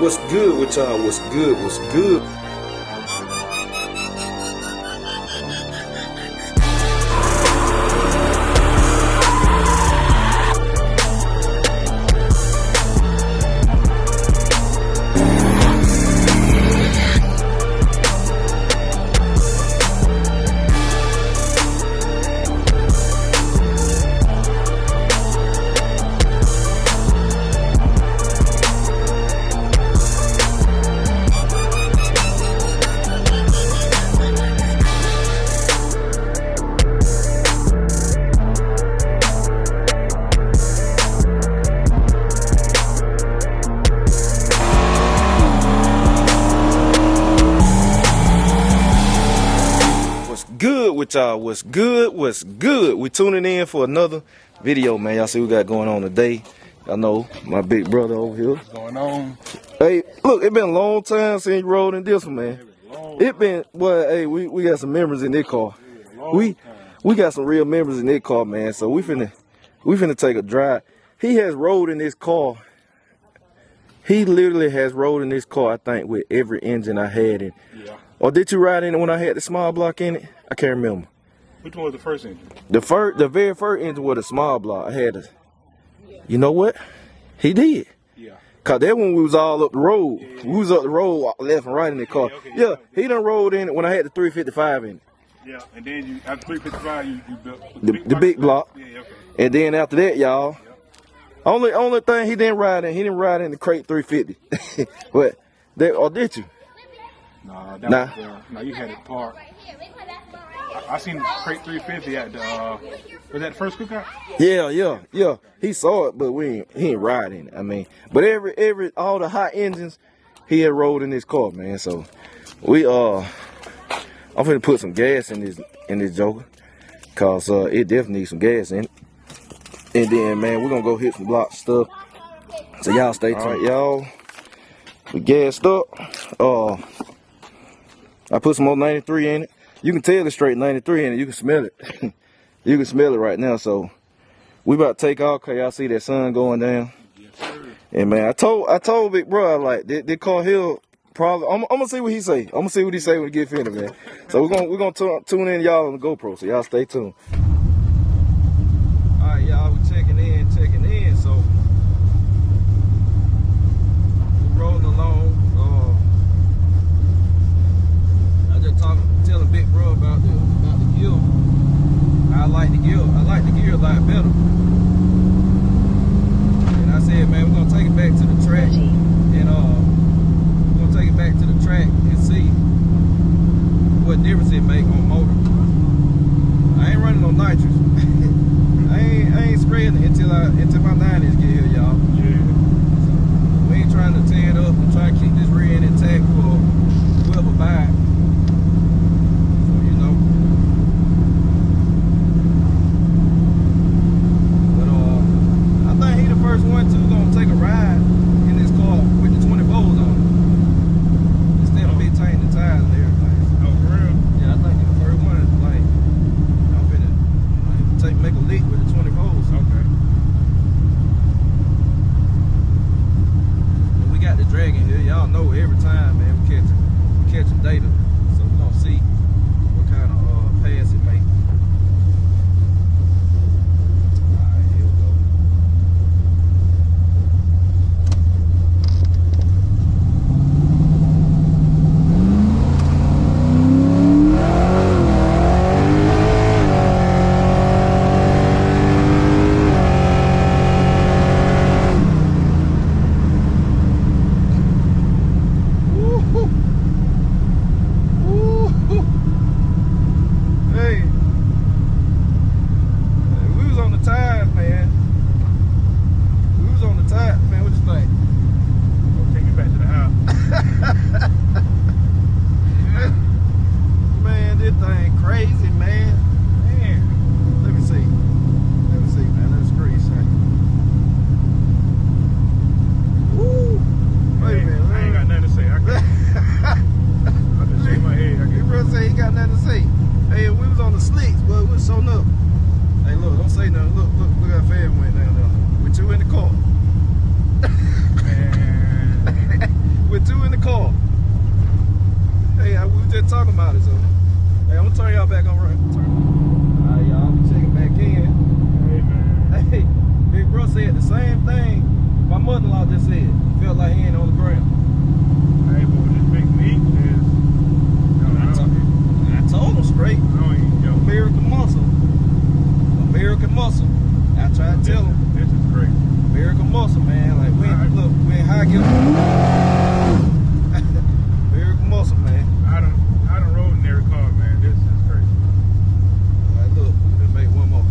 What's good with y'all? What's good? What's good? Good with y'all? What's good? What's good? We tuning in for another video, man. Y'all see what we got going on today. Y'all know my big brother over here. What's going on? Hey, look, it been a long time since you rode in this one, man. It been, well, hey, we got some memories in this car. We got some real memories in this car, man. So we finna take a drive. He has rode in this car. He literally has rode in this car, I think, with every engine I had in. Yeah. Or did you ride in it when I had the small block in it? I can't remember. Which one was the first engine? The very first engine was a small block. I had a, you know what? He did. Yeah. Cause that when we was all up the road. Yeah. We was up the road left and right in the car. Yeah, he done rode in it when I had the 355 in it. Yeah, and then you after 355 you built the big block. Yeah, okay. And then after that, y'all, only thing he didn't ride in the crate 350. But that, or did you? Nah, no, you had it parked. I seen crate 350 at the was that the first cookout? Yeah. He saw it, but he ain't ride in it. I mean, but all the hot engines he had rode in this car, man. So we I'm finna put some gas in this joker, cause it definitely needs some gas in it. And then, man, we're gonna go hit some block stuff. So y'all stay tuned, y'all. We gassed up. I put some more 93 in it. You can tell it's straight 93 in it. You can smell it. You can smell it right now. So we about to take off, cause y'all see that sun going down. Yes, sir. And man, I told big bro, like the car hill probably. I'm gonna see what he say. I'm gonna see what he say when he get finished, man. So we're gonna tune in y'all on the GoPro. So y'all stay tuned. All right, y'all, we checking in. So we rolling along. Telling big bro about the gear. I like the gear a lot better. And I said, man, we're gonna take it back to the track, and we're gonna take it back to the track and see what difference it make on motor. I ain't running no nitrous. I ain't spraying it until my 90s get here, y'all. Yeah. So we ain't trying to tear it up and try to keep this rear end intact for whoever buy it. First one too gonna take a ride in this car with the 24s on it. Instead of me changing the tires and everything. Oh, for real? Yeah, I think the first one is like I'm finna make a leak with the 24s. Okay. And we got the Dragon here. Y'all know every time, man, we catching data. So we're gonna see what kind of pass it makes. back on right. Alright, y'all. We checking back in. Hey, man. Hey, Big Bro said the same thing my mother-in-law just said. He felt like he ain't on the ground. Hey, boy, this big meat is... I told him straight. American muscle. American muscle. I tried to tell him. This is great. American muscle, man. Like, look, we ain't high gear. American muscle, man. I done rode in every car, man. This is crazy. All right, look, we're gonna make one more.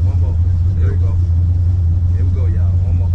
One more. There we go. Here we go, y'all. One more.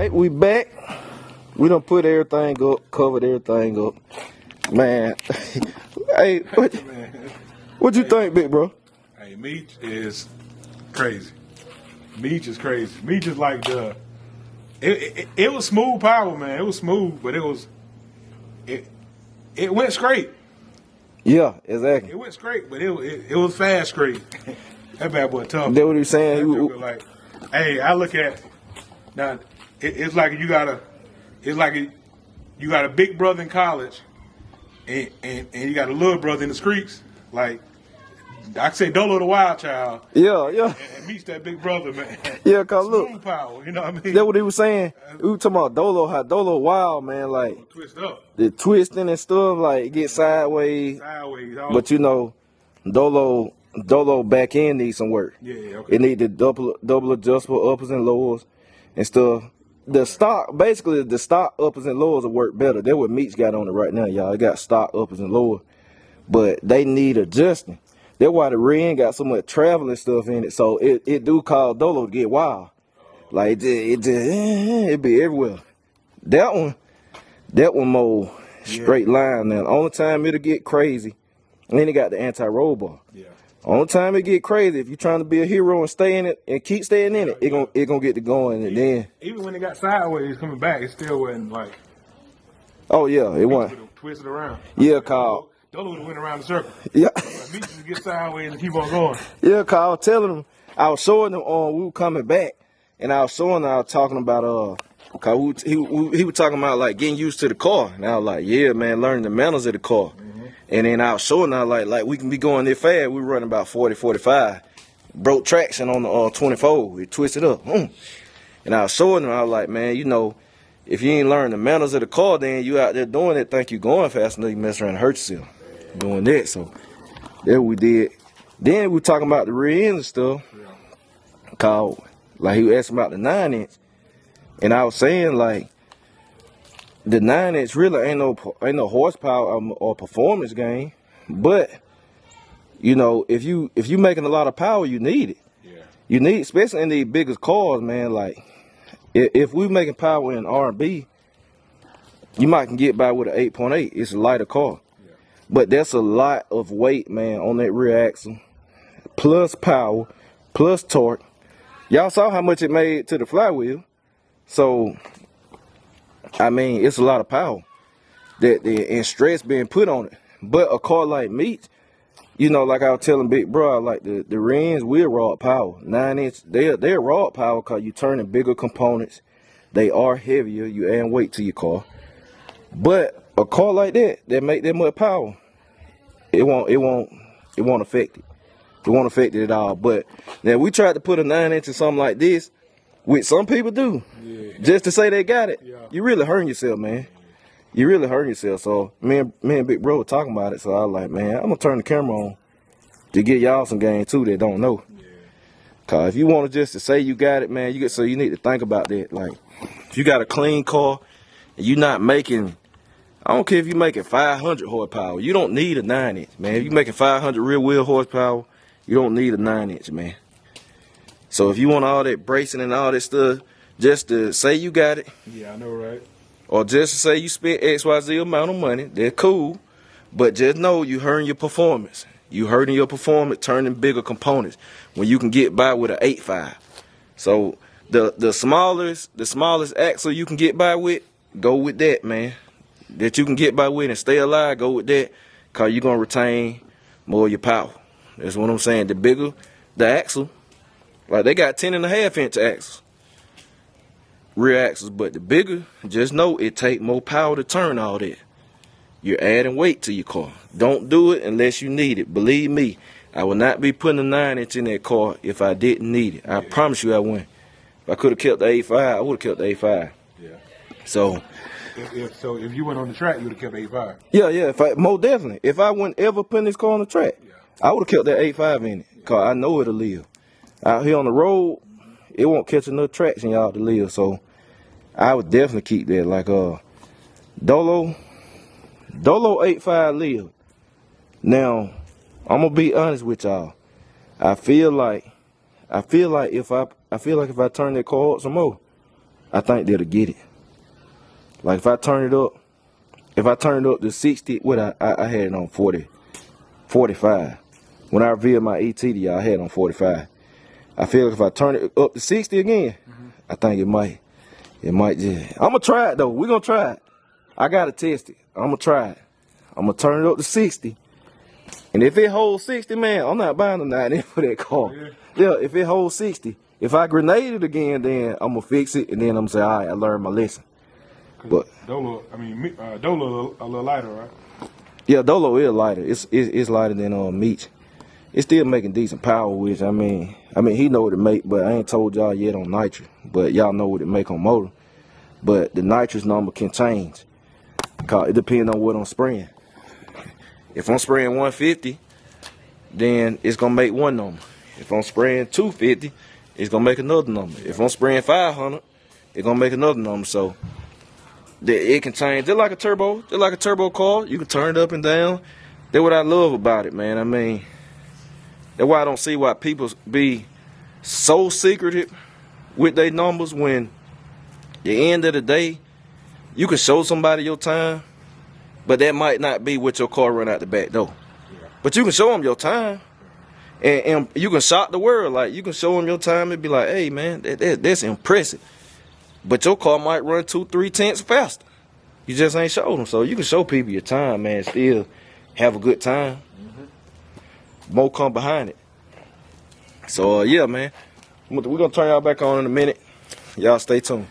We back. We done put everything up, covered everything up. Man, hey, what you think, Big Bro? Hey, Meeech is crazy. Meeech is crazy. Meeech is like the... It was smooth power, man. It was smooth, but it went straight. Yeah, exactly. It went straight, but it was fast straight. That bad boy tough. That what he was saying? Like, hey, I look at... Now, it's like you got a big brother in college, and you got a little brother in the streets. Like I say, Dolo the wild child. Yeah. And Meeech that big brother, man. Yeah, cause look, power. You know what I mean? That's what he was saying. We were talking about Dolo, how Dolo wild, man. Like twist up, the twisting and stuff, like get sideways. But you know, Dolo back end needs some work. Yeah, okay. It need the double adjustable uppers and lowers and stuff. The stock uppers and lowers will work better. That's what Meeech got on it right now, y'all. It got stock uppers and lowers, but they need adjusting. That's why the Ren got so much traveling stuff in it. So it do cause Dolo to get wild. Like it be everywhere. That one more straight line now. Only time it'll get crazy, and then it got the anti-roll bar. Yeah. Only time it get crazy, if you're trying to be a hero and stay in it and keep staying in it, it gonna get to going, and then even when it got sideways coming back, it still wasn't like. Oh yeah, it wasn't. Twisted around. Yeah, Kyle. Dolo would have went around the circle. Yeah. Meeech just get sideways and keep on going. Yeah, Kyle. I was telling him, I was showing them we were coming back, and I was talking about cause he was talking about like getting used to the car, and I was like, yeah, man, learning the manners of the car. And then I was showing her like we can be going there fast. We were running about 40, 45. Broke traction on the 24. It twisted up. And I was showing her, I was like, man, you know, if you ain't learn the manners of the car, then you out there doing it, think you going fast enough, you mess around and hurt yourself doing that. So that's what we did. Then we talking about the rear end and stuff. Called, like he was asking about the 9-inch, and I was saying like the 9-inch really ain't no horsepower or performance gain, but you know, if you making a lot of power, you need it. Yeah. You need, especially in these biggest cars, man. Like if we making power in R&B, you might can get by with an 8.8. It's a lighter car, yeah. But that's a lot of weight, man, on that rear axle, plus power, plus torque. Y'all saw how much it made to the flywheel, so I mean it's a lot of power and stress being put on it. But a car like Meeech, you know, like I was telling Big Bro, like the rims will rod power. 9-inch, they're rod power because you turning bigger components. They are heavier. You add weight to your car. But a car like that make that much power, it won't affect it. It won't affect it at all. But now we tried to put a 9-inch in something like this, which some people do, yeah. Just to say they got it. Yeah. You really hurting yourself, man. You really hurting yourself. So me and Big Bro were talking about it. So I was like, man, I'm gonna turn the camera on to get y'all some game too that don't know. Yeah. Cause if you want to just to say you got it, man, so you need to think about that. Like, if you got a clean car and you're not making, I don't care if you're making 500 horsepower, you don't need a 9-inch, man. If you're making 500 rear wheel horsepower, you don't need a 9-inch, man. So if you want all that bracing and all that stuff, just to say you got it. Yeah, I know, right? Or just to say you spent XYZ amount of money, they're cool. But just know you hurting your performance. You hurting your performance, turning bigger components when you can get by with an 8.5. So the smallest axle you can get by with, go with that, man. That you can get by with and stay alive, go with that. Cause you're gonna retain more of your power. That's what I'm saying. The bigger the axle, like they got 10.5-inch axles, rear axles, but the bigger, just know it take more power to turn all that. You're adding weight to your car. Don't do it unless you need it. Believe me, I would not be putting a 9-inch in that car if I didn't need it. I promise you I wouldn't. If I could have kept the 8.5, I would have kept the 8.5. Yeah. So if you went on the track, you would have kept 8.5. Yeah. Most definitely. If I wouldn't ever put this car on the track, I would have kept that 8.5 in it. Cause I know it'll live. Out here on the road, it won't catch enough traction, y'all, to live. So I would definitely keep that. Like Dolo 8.5 live. Now, I'm gonna be honest with y'all. I feel like if I turn that car up some more, I think they'll get it. Like if I turn it up to 60, what I had it on 45. When I revealed my ET to y'all, I had it on 45. I feel like if I turn it up to 60 again, I think it might just. I'm gonna try it though. We're gonna try it. I gotta test it. I'm gonna try it. I'm gonna turn it up to 60. And if it holds 60, man, I'm not buying a 9 for that car. Yeah, if it holds 60. If I grenade it again, then I'm gonna fix it, and then I'm gonna say, all right, I learned my lesson. But Dolo a little lighter, right? Yeah, Dolo is lighter. It's lighter than Meeech. It's still making decent power, which I mean he know what it make, but I ain't told y'all yet on nitrous. But y'all know what it make on motor. But the nitrous number can change. Cause it depends on what I'm spraying. If I'm spraying 150, then it's gonna make one number. If I'm spraying 250, it's gonna make another number. If I'm spraying 500, it's gonna make another number. So it can change. Just like a turbo car, you can turn it up and down. That's what I love about it, man. I mean, that's why I don't see why people be so secretive with their numbers when at the end of the day, you can show somebody your time, but that might not be what your car run out the back door. But you can show them your time, and you can shock the world. Like, you can show them your time and be like, hey, man, that's impressive. But your car might run 2-3 tenths faster. You just ain't showed them. So you can show people your time, man, still have a good time. More come behind it. So, yeah, man. We're going to turn y'all back on in a minute. Y'all stay tuned.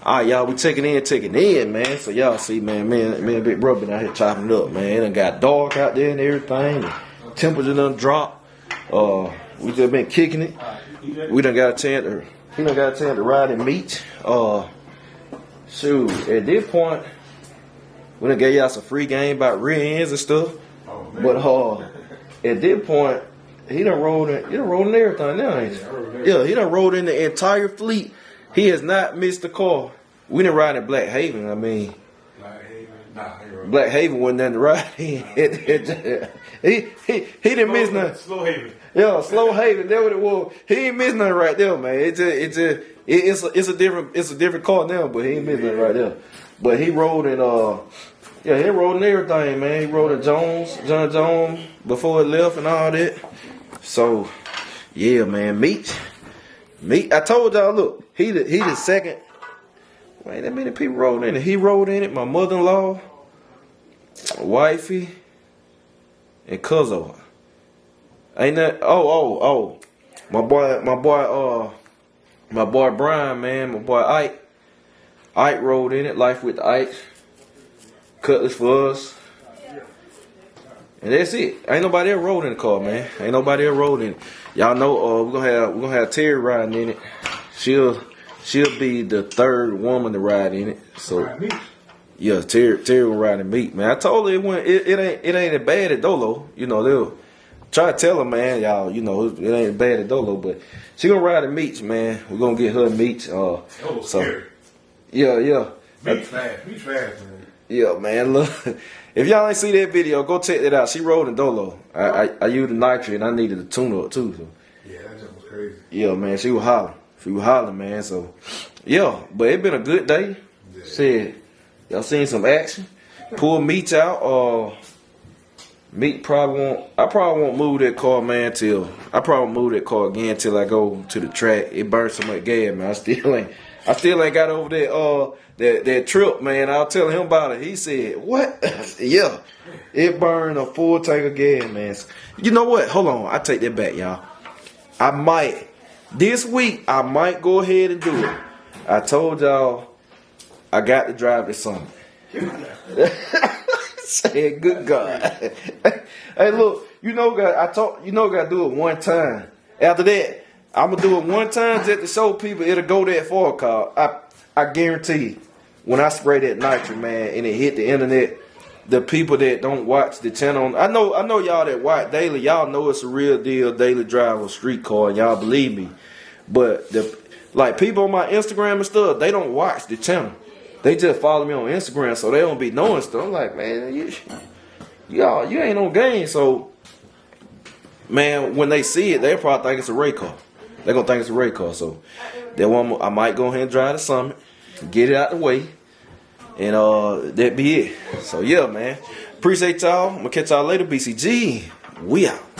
All right, y'all, we taking in, man. So y'all see, man, me and Big Bro been out here chopping it up, man. It done got dark out there and everything. The temperature done dropped. We just been kicking it. We done got a chance to ride and Meeech. shoot, at this point, we done gave y'all some free game about rear ends and stuff. Oh, man. But at this point, he done rolled in everything now, ain't he? Yeah, he done rolled in the entire fleet. He has not missed a car. We done ride in Black Haven. I mean, Black Haven wasn't nothing to ride in. He didn't miss nothing. Slow Haven. Yeah, Slow Haven. That's what it was. He ain't missed nothing right there, man. It's a different car now, but he ain't missed nothing right there. But he rode in he rode in everything, man. He rode in John Jones before it left and all that. So yeah, man, Meeech. I told y'all, look, he the second. Man, that many people rode in it. He rode in it. My mother-in-law, wifey, and cousin. Ain't that? Oh. My boy Brian, man. My boy Ike. Ike rode in it. Life with Ike. Cutlass for us. And that's it. Ain't nobody ever rode in the car, man. Ain't nobody ever rode in it. Y'all know we're gonna have Terry riding in it. She'll be the third woman to ride in it. So yeah, Terry will ride in Meeech, man. I told her it ain't as bad as Dolo. You know, they'll try to tell her, man, y'all, you know, it ain't as bad as Dolo, but she gonna ride in Meeech, man. We're gonna get her Meeech. So yeah. Meeech fast, man. Yeah, man. Look, if y'all ain't see that video, go check that out. She rode in Dolo. I used the nitro and I needed a tune up too. So. Yeah, that just was crazy. Yeah, man. She was hollering, man. So yeah, but it been a good day. Yeah. Said y'all seen some action. Pull Meeech out. Meeech I probably won't move that car, man, I probably won't move that car again till I go to the track. It burns so much gas, man. I still ain't got over that trip, man. I was telling him about it. He said, what? Yeah. It burned a full tank of gas, man. You know what? Hold on. I take that back, y'all. This week, I might go ahead and do it. I told y'all I got to drive this summer. Said, good God. Hey, look, gotta do it one time. After that, I'm gonna do it one time just to show people it'll go that far, cause I guarantee you, when I spray that nitro, man, and it hit the internet, the people that don't watch the channel, I know y'all that watch daily, y'all know it's a real deal daily driver street car, and y'all believe me. But people on my Instagram and stuff, they don't watch the channel. They just follow me on Instagram, so they don't be knowing stuff. I'm like, man, you ain't on game. So, man, when they see it, they probably think it's a race car. They're gonna think it's a race car. So, that one, I might go ahead and drive the Summit, get it out the way, and that be it. So, yeah, man, appreciate y'all. I'm gonna catch y'all later. BCG, we out.